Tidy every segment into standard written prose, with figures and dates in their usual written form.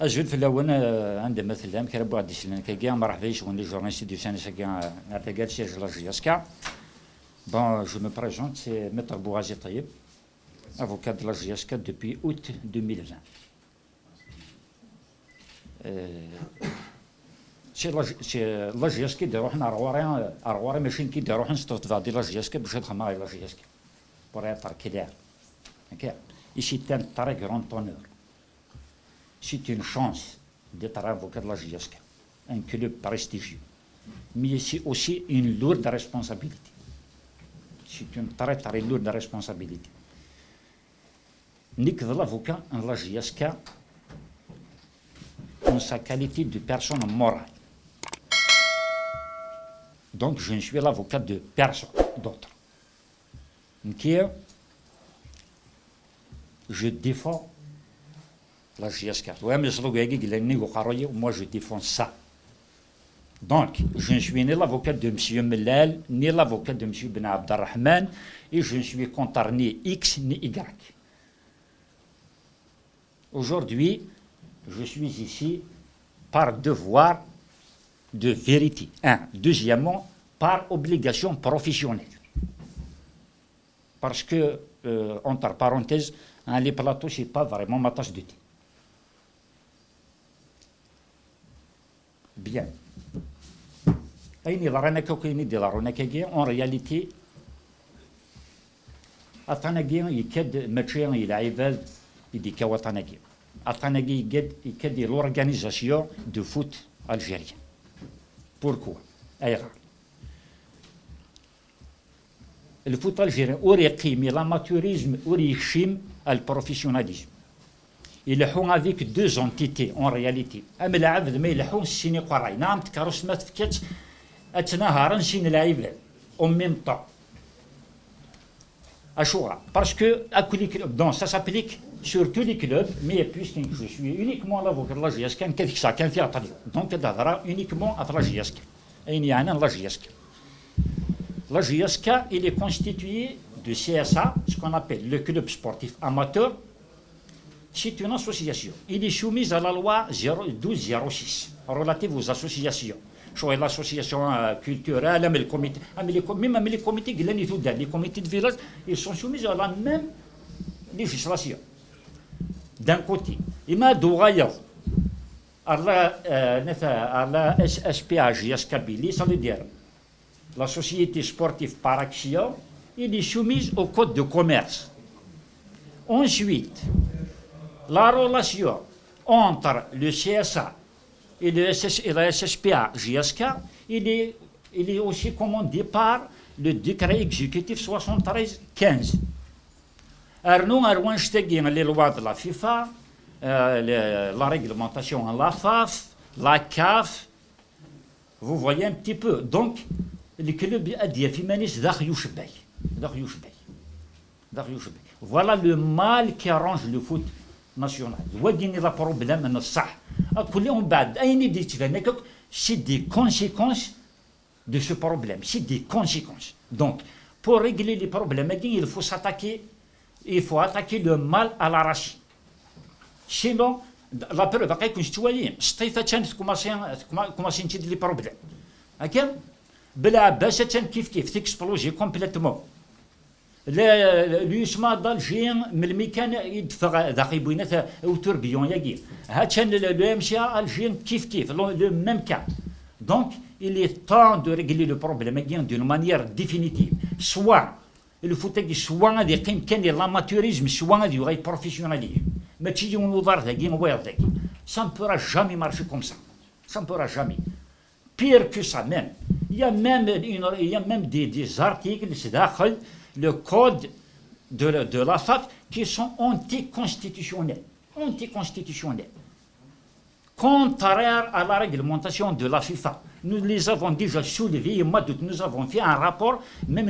أجل في الأول عند مثلا كربو غادي يسلم كاكيا مرحبا يشغل لي جورناليست دو سان شاكيا ارتقال سيرج لاجياسكا. Bon, je me présente, c'est Maître Bouazi Taïeb, avocat de la GSK depuis août 2020. C'est la GSK de روحنا أرواري ماشي كي روح نستطفى دي لا GSK باش نخدم على لا GSK pour être clair. OK. Ici c'est un très grand honneur. C'est une chance d'être avocat de la GSK, un club prestigieux. Mais c'est aussi une lourde responsabilité. C'est une très très lourde responsabilité. Nick de l'avocat en la GSK en sa qualité de personne morale. Donc je ne suis l'avocat de personne d'autre. Je défends la GSK. Moi je défends ça. Donc, je ne suis ni l'avocat de M. Mellal, ni l'avocat de M. Ben Abdelrahman, et je ne suis contre ni X ni Y. Aujourd'hui, je suis ici par devoir de vérité. Un. Deuxièmement, par obligation professionnelle. Parce que, entre parenthèses, les plateaux, ce n'est pas vraiment ma tasse de thé. Bien. En réalité, Atanagi يكاد ماشي يلعب يدي كوطني. Atanagi يكاد l'organisation de foot algérien. Pourquoi? Le foot algérien aurait قيمة l'amateurisme aurait يخشم البروفيسيوناليزم. يلحون avec deux entités en réalité. أما العبد ما يلحون السيني قراي. نعم تكرس ما تفكت أتنهار نسين العيبة en même temps. Parce que donc, ça s'applique sur tous les clubs, mais puisque je suis uniquement l'avocat de la GSK, donc uniquement à la GSK. La GSK, il est constitué de CSA, ce qu'on appelle le club sportif amateur. C'est une association. Il est soumis à la loi 1206 relative aux associations. شو l'association culturelle, même les comités les comités de village, ils sont soumis à la même législation. D'un côté, il m'a dit à la SSPA GSK Bili, ça veut dire la société sportive par action, il est soumise au code de commerce. Ensuite, la relation entre le CSA et la SSPA GSK, il est aussi commandé par le décret exécutif 73-15. Nous avons les lois de la FIFA, la réglementation en la FAF, la CAF. Vous voyez un petit peu. Donc, le club a dit voilà le mal qui arrange le foot national. C'est des conséquences de ce problème. C'est des conséquences. Donc, pour régler les problèmes, il faut s'attaquer, il faut attaquer le mal à la racine. Sinon, la preuve, c'est commencer les problèmes. بلا باش كيف تكسبلوجي كومبليتومون اليسما دالجين من الميكان يدفع ذا خيبوينات او توربيون ياكي هاتشان لو امشي الجين كيف لو ميم كان دونك il est temps de régler le problème d'une manière définitive soit il faut que soit غادي يقيم كان l'amateurisme soit غادي يغي professionnalisme ما تيجي ونوضر ذاكي نوير ذاكي ça ne pourra jamais marcher comme ça ça ne pourra jamais. Pire que ça même. Il y a même des articles, le code de la FAF qui sont anticonstitutionnels. Contraires à la réglementation de la FIFA. Nous les avons déjà soulevés, nous avons fait un rapport, même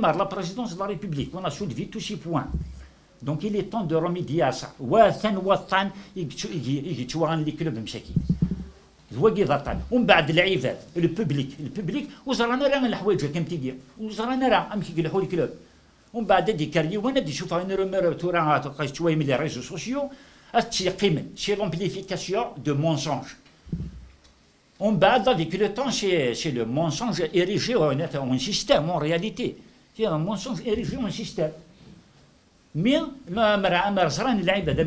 à la présidence de la République. On a soulevé tous ces points. Donc il est temps de remédier à ça. ومن بعد العباد الببليك وزرانا راه الحوايج كم تيجي وزرانا راه امشي يلحوا الكلوب ومن بعد دي كاري وانا دي شوف انا راه تورا شويه من لي ريزو سوسيو C'est l'amplification de mensonge. On bat avec le temps, c'est le mensonge érigé en système, en réalité. C'est un mensonge érigé en système. Mais,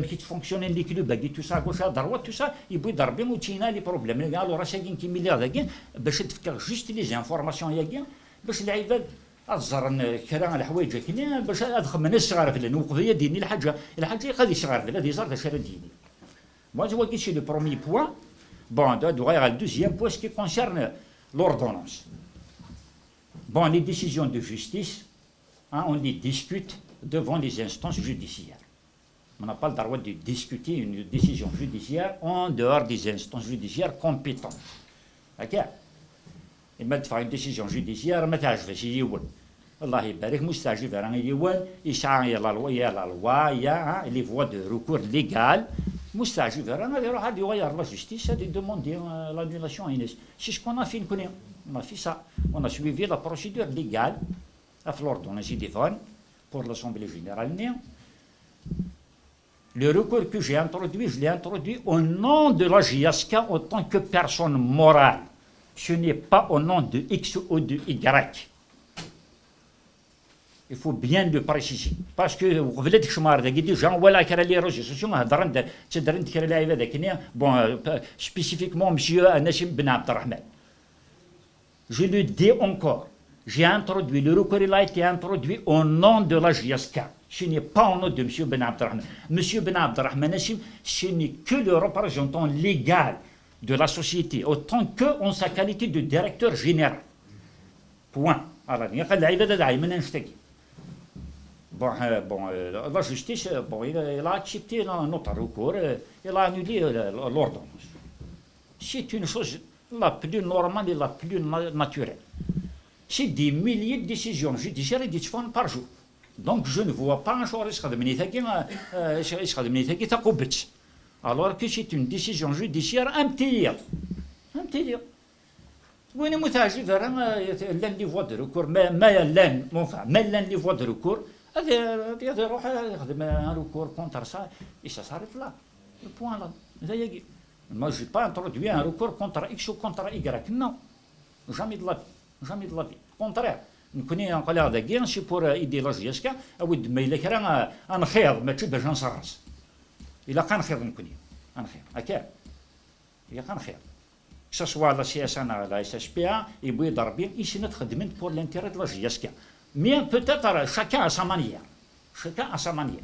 qui fonctionne les clubs, tout ça, gauche à droite, tout ça, il peut darber les problèmes. Alors, c'est qui milliard de gains, juste les informations, باش العباد الزرن كرا الحوايج كنا باش ادخل الصغار في الوقفيه ديني الحاجه غادي صغار في هذه زار شرا ديني. Moi je vois que c'est le premier point. Bon, le deuxième point, ce qui concerne l'ordonnance. Bon, les décisions de justice, on les discute devant les instances judiciaires. On n'a pas le droit de discuter une décision judiciaire en dehors des instances judiciaires compétentes. Ok? إما تدفع une décision judiciaire ما تعجبش يون الله يبارك مستعجب راه يون يسعى يلا لوا يا لي فوا دو ريكور ليغال مستعجب راه يروح هذا يغير لا جوستيس هذه دوموندي لانولاسيون اينيس سي سكون ا في نكوني on a fait ça on a suivi la procédure légale à l'ordonnance d'Yvonne pour l'Assemblée générale. Le recours que j'ai introduit, je l'ai introduit au nom de la JSK en tant que personne morale. Ce n'est pas au nom de X ou de Y. Il faut bien le préciser. Parce que vous voulez que je m'arrête, des gens, voilà, qui a les réseaux sociaux, bon, spécifiquement, monsieur Anachim Ben Abdelrahman. Je le dis encore, j'ai introduit, le recours il a été introduit au nom de la JSK. Ce n'est pas au nom de monsieur Ben Abdelrahman. Monsieur Ben Abdelrahman, ce n'est que le représentant légal de la société, autant que en sa qualité de directeur général. Point. Alors, la justice, il a accepté notre recours, il a annulé l'ordonnance. C'est une chose la plus normale et la plus naturelle. C'est des milliers de décisions judiciaires qui se font par jour. Donc, je ne vois pas un jour alors que c'est une décision judiciaire امتية وين متعجب لان لي فوا دو ريكور ما لان ما لان لي فوا دو ريكور هذا يروح يخدم ان ريكور كونتر سا اي سا صارت لا البوان لا هذا يجي ما جي با انترودوي ان ريكور كونتر اكس و كونتر ايغراك نو جامي دو لا في كونترير نكوني نقول هذا كاين سي بور ايديولوجيا اود ما الا كان نخيض ما تشبهش نصرس إلا كان خير نكوني أنا خير أكيد إلا كان خير سواء لا سي اس ان لا اس اس بي ا يبغي يضربين يسنا تخدمين بور لانتيري دو لا جياسكا مي بوتيتر شاكان ا سا مانيير شاكان ا سا مانيير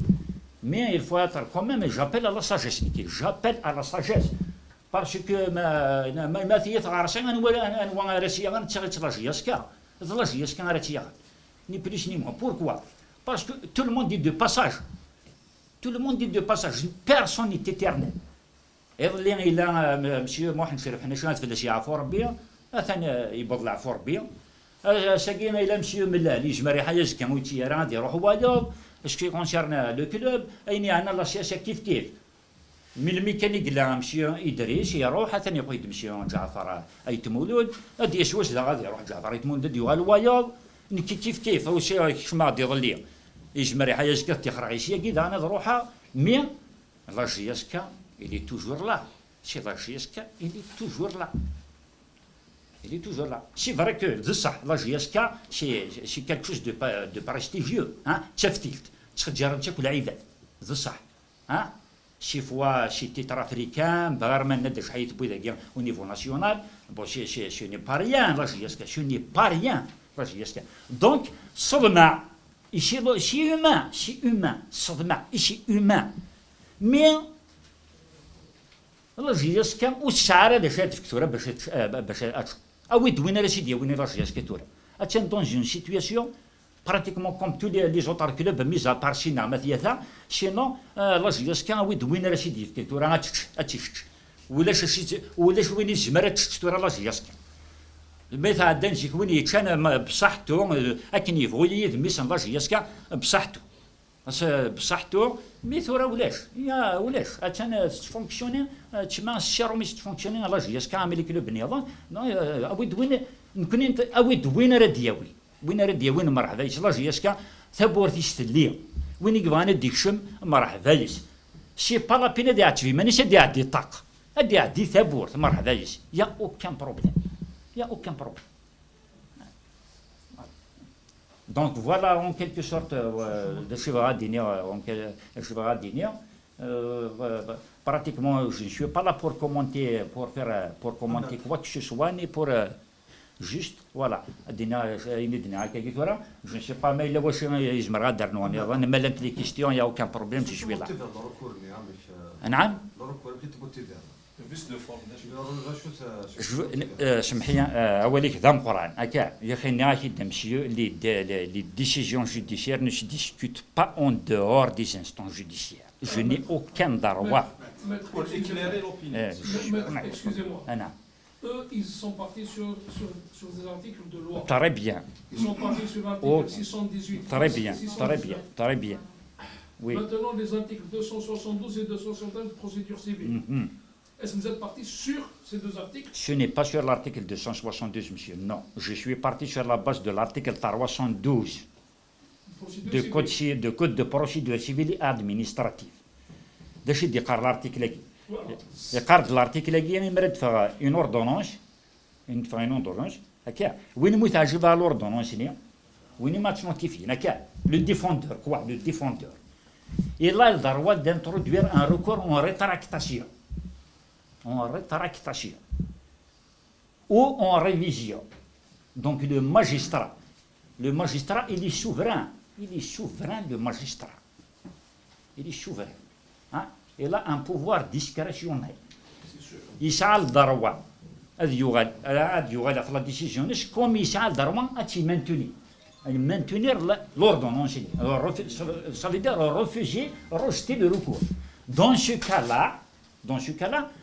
مي il faut être quand même j'appelle à la sagesse نيكي j'appelle à la sagesse parce que ما ثيث غارسين أنا راسيا غنتشغل لا جياسكا لا جياسكا راسيا ني بليس ني موا بوركوا parce que tout le monde dit de passage. Tout le monde dit de passage, personne n'est éternel. Il a monsieur Mohamed Sherif, je ne sais pas si il a fait bien, il a fait bien. Sagina, il a monsieur Melal, il a fait bien, il a fait bien. Ce qui concerne le club, il y a un association qui fait. Mais le mécanique, il a monsieur Idriss, il a fait bien, monsieur Jafar Aïtmoulud, il a dit que Jafar Aïtmoulud, il a fait bien, il a fait bien. يجمع حاجة تخرعيشية كده أنا ضروحها مي لا جياسكا إلي توجور لا سي لا جياسكا إلي توجور لا إلي توجور لا سي فري كو ذو صح لا جياسكا سي كالك شوز دو بريستيجيو تشفتيلت تخجر تاكل عباد ذو صح سي فوا سي تيتر افريكان بغير ما ندش حيت بويدا كاع او نيفو ناسيونال بون سي ني با ريان لا جياسكا سي ني با ريان لا جياسكا دونك صدمة c'est humain, صدمة شيء humain. Mais la جياسكا والشعر باش تفكتورا باش أود وين راسيديا وين لا جياسكا تورا. أتشان dans une situation pratiquement comme tous les autres clubs mis à part Chine مثيثا sinon la جياسكا أود وين راسيديا تورا أتشفت ولاش وين الزمرة تورا لا جياسكا. مثل عندنا وين يتشان بصحته أكن يفوي يدمس لا جياسكا بصحته مي ثورا ولاش عشان تفونكسيوني تما السيروميس تفونكسيوني لا جياسكا عامل كلوب نيضان أود وين نكون أود وين ردياوي وين مرحبا لا جياسكا ثبور تيستلي وين يقفان ديكشم مرحبا سي با لابين هادي عتفي مانيش هادي عدي طاق هادي عدي ثابور مرحبا يجي يا اوكان بروبليم يا اوكان بروبليم. Donc voilà en quelque sorte le cheval dîner, pratiquement je ne suis pas là pour commenter, pour commenter quoi que ce soit, ni pour juste voilà je ne sais pas mais là واش يجمع درنا انا مالك لي كيستيون يا aucun problème je suis là. نعم سمحي اوليك ذا القران هكا يا اخي ناكي مسيو les décisions judiciaires ne se discutent pas en dehors des instances judiciaires. Je n'ai aucun droit pour éclairer l'opinion. Excusez-moi. Eux, ils sont partis sur des articles de loi. Très bien. Ils sont partis sur l'article 618. Très bien, très bien, très bien. Oui. Maintenant, les articles 272 et 271 de procédure civile. Est-ce que vous êtes parti sur ces deux articles? Ce n'est pas sur l'article 272, monsieur. Non. Je suis parti sur la base de l'article 312 de code de procédure civile et administrative. D'ailleurs, il dit l'article. يقارد الارتيكل اللي مرد فيها اون اوردونونس هكا وين متعجبها الاوردونونس هنا وين ما تنوتيفي هكا لو ديفوندور كوا لو ديفوندور il a le droit d'introduire un recours en rétractation ou en révision. Donc le magistrat il est souverain le magistrat il est souverain hein? Il a un pouvoir discrétionnel. Il a le droit de la décision comme il a le droit de maintenir l'ordonnance. Ça veut dire rejeter le recours. Dans ce cas-là,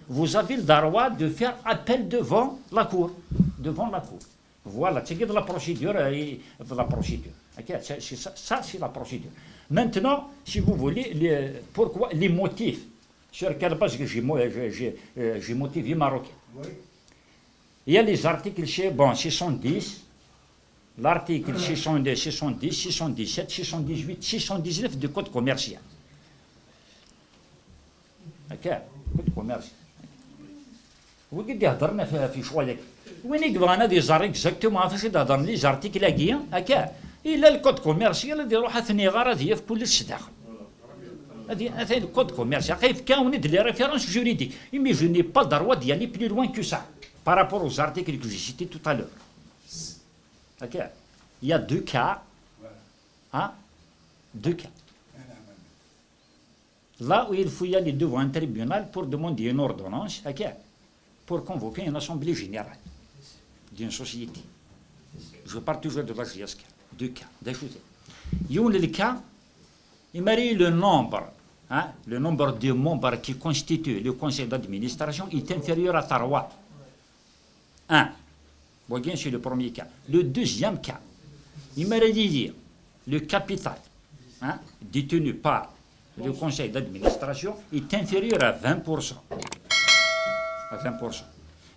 vous avez le droit de faire appel devant la cour. Voilà, c'est la procédure. Ça, c'est la procédure. Maintenant, si vous voulez, pourquoi les motifs sur quelle base j'ai motivé marocain. Oui. Il y a les articles 610, l'article 610, 617, 618, 619 du code commercial. Ok, code commercial. Vous dites هضرنا في شويه وين يقبلنا دي زار اكزاكتومون فاش يهضر لي زارتيكل لاكيا هكا الا الكود كوميرسيال اللي يروح ثاني غرض هي في كل داخل هذا الكود كوميرسيال كيف كان دي لي ريفيرونس جوريديك مي جو ني با دروا دي aller plus loin que ça par rapport aux articles que j'ai cités tout à l'heure. Ok, il y a deux cas là où il faut y aller devant un tribunal pour demander une ordonnance pour convoquer une assemblée générale d'une société. Je parle toujours de la GSK. Deux cas. Il y a le cas, il marie le nombre de membres qui constituent le conseil d'administration est inférieur à 3. 1. Bon, bien, c'est le premier cas. Le deuxième cas, il marie dire le capital détenu par le conseil d'administration est inférieur à 20%.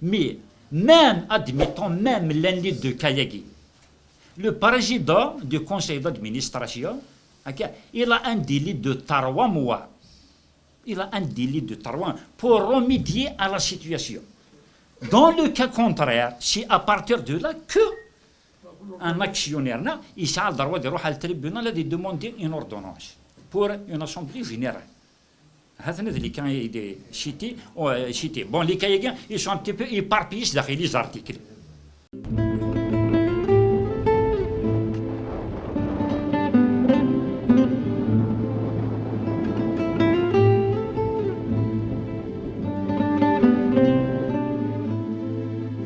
Mais même, admettons, même l'un des deux cas, le président du conseil d'administration, il a un délai de 3 mois. Pour remédier à la situation. Dans le cas contraire, c'est à partir de là que un actionnaire, il a le droit de aller au tribunal et de demander une ordonnance pour une assemblée générale. Les cas cités. Bon, les cas, ils sont un petit peu éparpillés dans les articles.